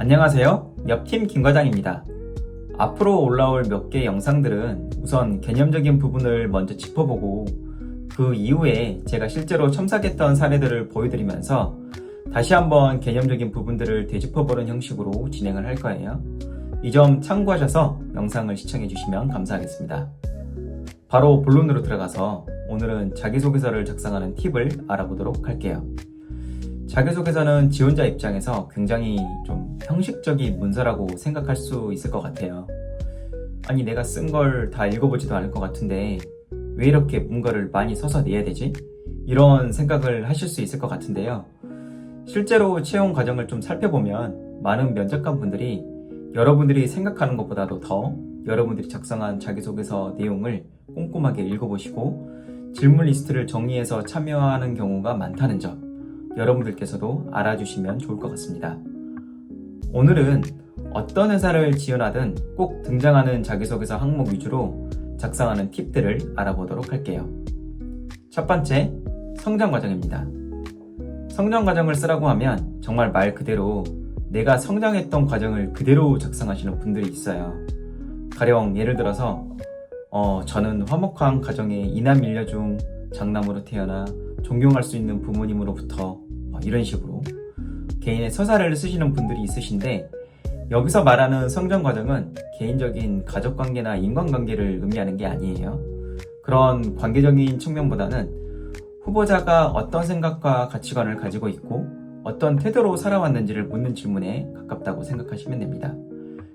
안녕하세요. 옆팀 김과장입니다. 앞으로 올라올 몇 개 영상들은 우선 개념적인 부분을 먼저 짚어보고 그 이후에 제가 실제로 첨삭했던 사례들을 보여드리면서 다시 한번 개념적인 부분들을 되짚어보는 형식으로 진행을 할 거예요. 이 점 참고하셔서 영상을 시청해주시면 감사하겠습니다. 바로 본론으로 들어가서 오늘은 자기소개서를 작성하는 팁을 알아보도록 할게요. 자기소개서는 지원자 입장에서 굉장히 좀 형식적인 문서라고 생각할 수 있을 것 같아요. 아니, 내가 쓴 걸 다 읽어보지도 않을 것 같은데 왜 이렇게 문거를 많이 써서 내야 되지? 이런 생각을 하실 수 있을 것 같은데요. 실제로 채용 과정을 좀 살펴보면 많은 면접관 분들이 여러분들이 생각하는 것보다도 더 여러분들이 작성한 자기소개서 내용을 꼼꼼하게 읽어보시고 질문 리스트를 정리해서 참여하는 경우가 많다는 점 여러분들께서도 알아주시면 좋을 것 같습니다. 오늘은 어떤 회사를 지원하든 꼭 등장하는 자기소개서 항목 위주로 작성하는 팁들을 알아보도록 할게요. 첫 번째, 성장 과정입니다. 성장 과정을 쓰라고 하면 정말 말 그대로 내가 성장했던 과정을 그대로 작성하시는 분들이 있어요. 가령 예를 들어서 저는 화목한 가정의 이남 일녀 중 장남으로 태어나 존경할 수 있는 부모님으로부터 이런 식으로 개인의 서사를 쓰시는 분들이 있으신데, 여기서 말하는 성장 과정은 개인적인 가족관계나 인간관계를 의미하는 게 아니에요. 그런 관계적인 측면보다는 후보자가 어떤 생각과 가치관을 가지고 있고 어떤 태도로 살아왔는지를 묻는 질문에 가깝다고 생각하시면 됩니다.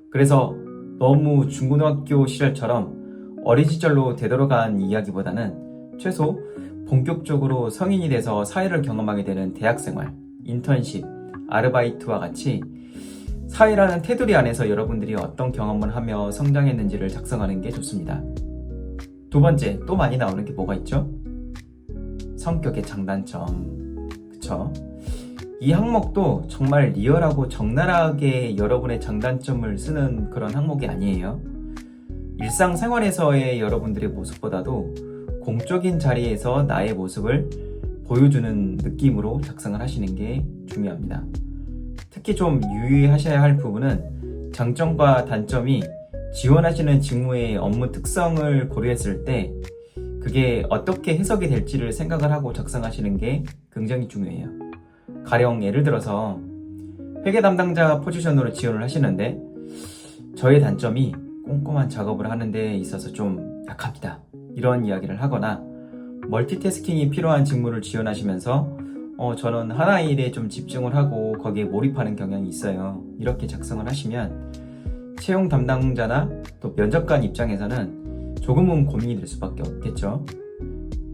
그래서 너무 중고등학교 시절처럼 어린 시절로 되돌아간 이야기보다는 최소 본격적으로 성인이 돼서 사회를 경험하게 되는 대학생활, 인턴십, 아르바이트와 같이 사회라는 테두리 안에서 여러분들이 어떤 경험을 하며 성장했는지를 작성하는 게 좋습니다. 두 번째, 또 많이 나오는 게 뭐가 있죠? 성격의 장단점. 그쵸? 이 항목도 정말 리얼하고 적나라하게 여러분의 장단점을 쓰는 그런 항목이 아니에요. 일상생활에서의 여러분들의 모습보다도 공적인 자리에서 나의 모습을 보여주는 느낌으로 작성을 하시는 게 중요합니다. 특히 좀 유의하셔야 할 부분은 장점과 단점이 지원하시는 직무의 업무 특성을 고려했을 때 그게 어떻게 해석이 될지를 생각을 하고 작성하시는 게 굉장히 중요해요. 가령 예를 들어서 회계 담당자 포지션으로 지원을 하시는데 저의 단점이 꼼꼼한 작업을 하는 데 있어서 좀 약합니다. 이런 이야기를 하거나 멀티태스킹이 필요한 직무를 지원하시면서 저는 하나의 일에 좀 집중을 하고 거기에 몰입하는 경향이 있어요. 이렇게 작성을 하시면 채용 담당자나 또 면접관 입장에서는 조금은 고민이 될 수밖에 없겠죠.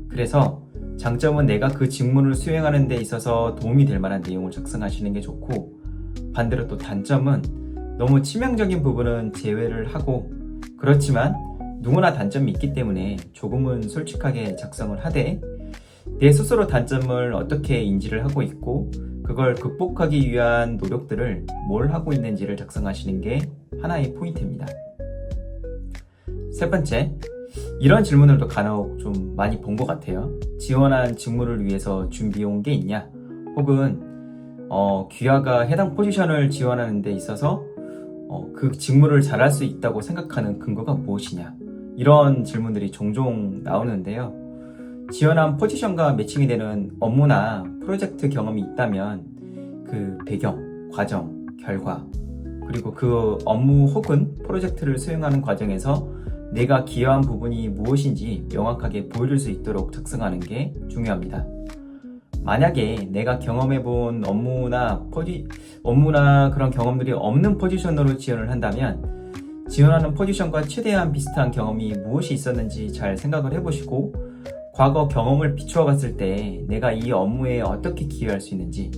그래서 장점은 내가 그 직무를 수행하는 데 있어서 도움이 될 만한 내용을 작성하시는 게 좋고, 반대로 또 단점은 너무 치명적인 부분은 제외를 하고, 그렇지만 누구나 단점이 있기 때문에 조금은 솔직하게 작성을 하되 내 스스로 단점을 어떻게 인지를 하고 있고 그걸 극복하기 위한 노력들을 뭘 하고 있는지를 작성하시는 게 하나의 포인트입니다. 세 번째, 이런 질문들도 간혹 좀 많이 본 것 같아요. 지원한 직무를 위해서 준비해온 게 있냐? 혹은 귀하가 해당 포지션을 지원하는 데 있어서 그 직무를 잘할 수 있다고 생각하는 근거가 무엇이냐? 이런 질문들이 종종 나오는데요. 지원한 포지션과 매칭이 되는 업무나 프로젝트 경험이 있다면 그 배경, 과정, 결과, 그리고 그 업무 혹은 프로젝트를 수행하는 과정에서 내가 기여한 부분이 무엇인지 명확하게 보여줄 수 있도록 작성하는 게 중요합니다. 만약에 내가 경험해본 업무나 그런 경험들이 없는 포지션으로 지원을 한다면 지원하는 포지션과 최대한 비슷한 경험이 무엇이 있었는지 잘 생각을 해보시고 과거 경험을 비추어 봤을 때 내가 이 업무에 어떻게 기여할 수 있는지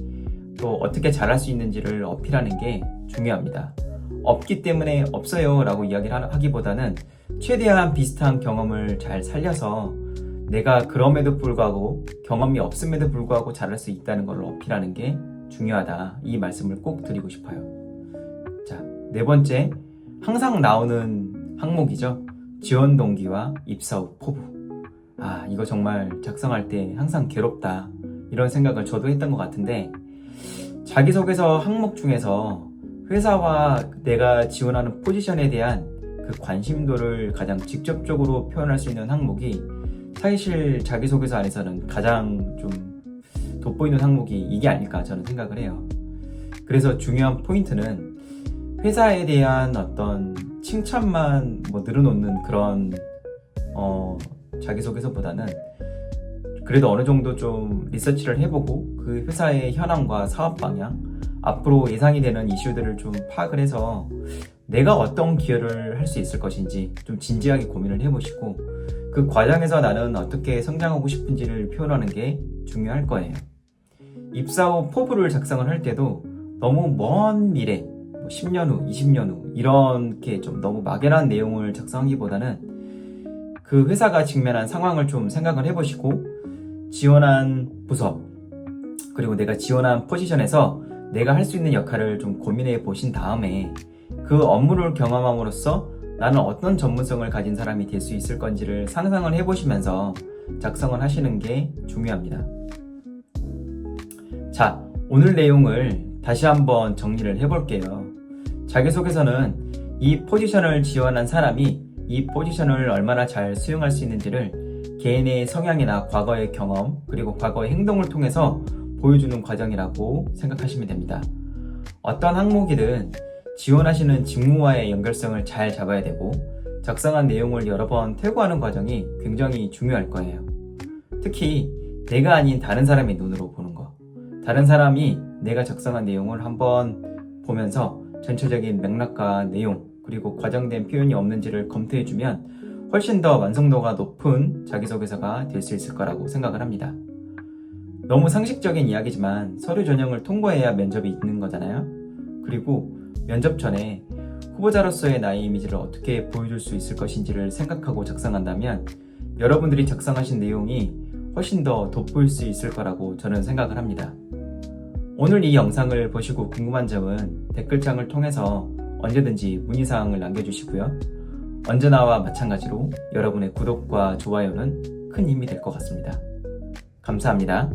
또 어떻게 잘할 수 있는지를 어필하는 게 중요합니다. 없기 때문에 없어요 라고 이야기를 하기보다는 최대한 비슷한 경험을 잘 살려서 내가 그럼에도 불구하고 경험이 없음에도 불구하고 잘할 수 있다는 걸 어필하는 게 중요하다. 이 말씀을 꼭 드리고 싶어요. 자, 네 번째, 항상 나오는 항목이죠. 지원 동기와 입사 후 포부. 이거 정말 작성할 때 항상 괴롭다. 이런 생각을 저도 했던 것 같은데 자기소개서 항목 중에서 회사와 내가 지원하는 포지션에 대한 그 관심도를 가장 직접적으로 표현할 수 있는 항목이 사실 자기소개서 안에서는 가장 좀 돋보이는 항목이 이게 아닐까 저는 생각을 해요. 그래서 중요한 포인트는 회사에 대한 어떤 칭찬만 늘어놓는 그런 자기소개서보다는 그래도 어느 정도 좀 리서치를 해보고 그 회사의 현황과 사업 방향, 앞으로 예상이 되는 이슈들을 좀 파악을 해서 내가 어떤 기여를 할 수 있을 것인지 좀 진지하게 고민을 해보시고 그 과정에서 나는 어떻게 성장하고 싶은지를 표현하는 게 중요할 거예요. 입사 후 포부를 작성을 할 때도 너무 먼 미래, 10년 후, 20년 후 이렇게 좀 너무 막연한 내용을 작성하기보다는 그 회사가 직면한 상황을 좀 생각을 해보시고 지원한 부서 그리고 내가 지원한 포지션에서 내가 할 수 있는 역할을 좀 고민해 보신 다음에 그 업무를 경험함으로써 나는 어떤 전문성을 가진 사람이 될 수 있을 건지를 상상을 해보시면서 작성을 하시는 게 중요합니다. 자, 오늘 내용을 다시 한번 정리를 해볼게요. 자기소개서는 이 포지션을 지원한 사람이 이 포지션을 얼마나 잘 수용할 수 있는지를 개인의 성향이나 과거의 경험 그리고 과거의 행동을 통해서 보여주는 과정이라고 생각하시면 됩니다. 어떤 항목이든 지원하시는 직무와의 연결성을 잘 잡아야 되고 작성한 내용을 여러 번 퇴고하는 과정이 굉장히 중요할 거예요. 특히 내가 아닌 다른 사람의 눈으로 보는 거. 다른 사람이 내가 작성한 내용을 한번 보면서 전체적인 맥락과 내용 그리고 과장된 표현이 없는지를 검토해주면 훨씬 더 완성도가 높은 자기소개서가 될 수 있을 거라고 생각을 합니다. 너무 상식적인 이야기지만 서류 전형을 통과해야 면접이 있는 거잖아요. 그리고 면접 전에 후보자로서의 나의 이미지를 어떻게 보여줄 수 있을 것인지를 생각하고 작성한다면 여러분들이 작성하신 내용이 훨씬 더 돋보일 수 있을 거라고 저는 생각을 합니다. 오늘 이 영상을 보시고 궁금한 점은 댓글창을 통해서 언제든지 문의사항을 남겨주시고요. 언제나와 마찬가지로 여러분의 구독과 좋아요는 큰 힘이 될 것 같습니다. 감사합니다.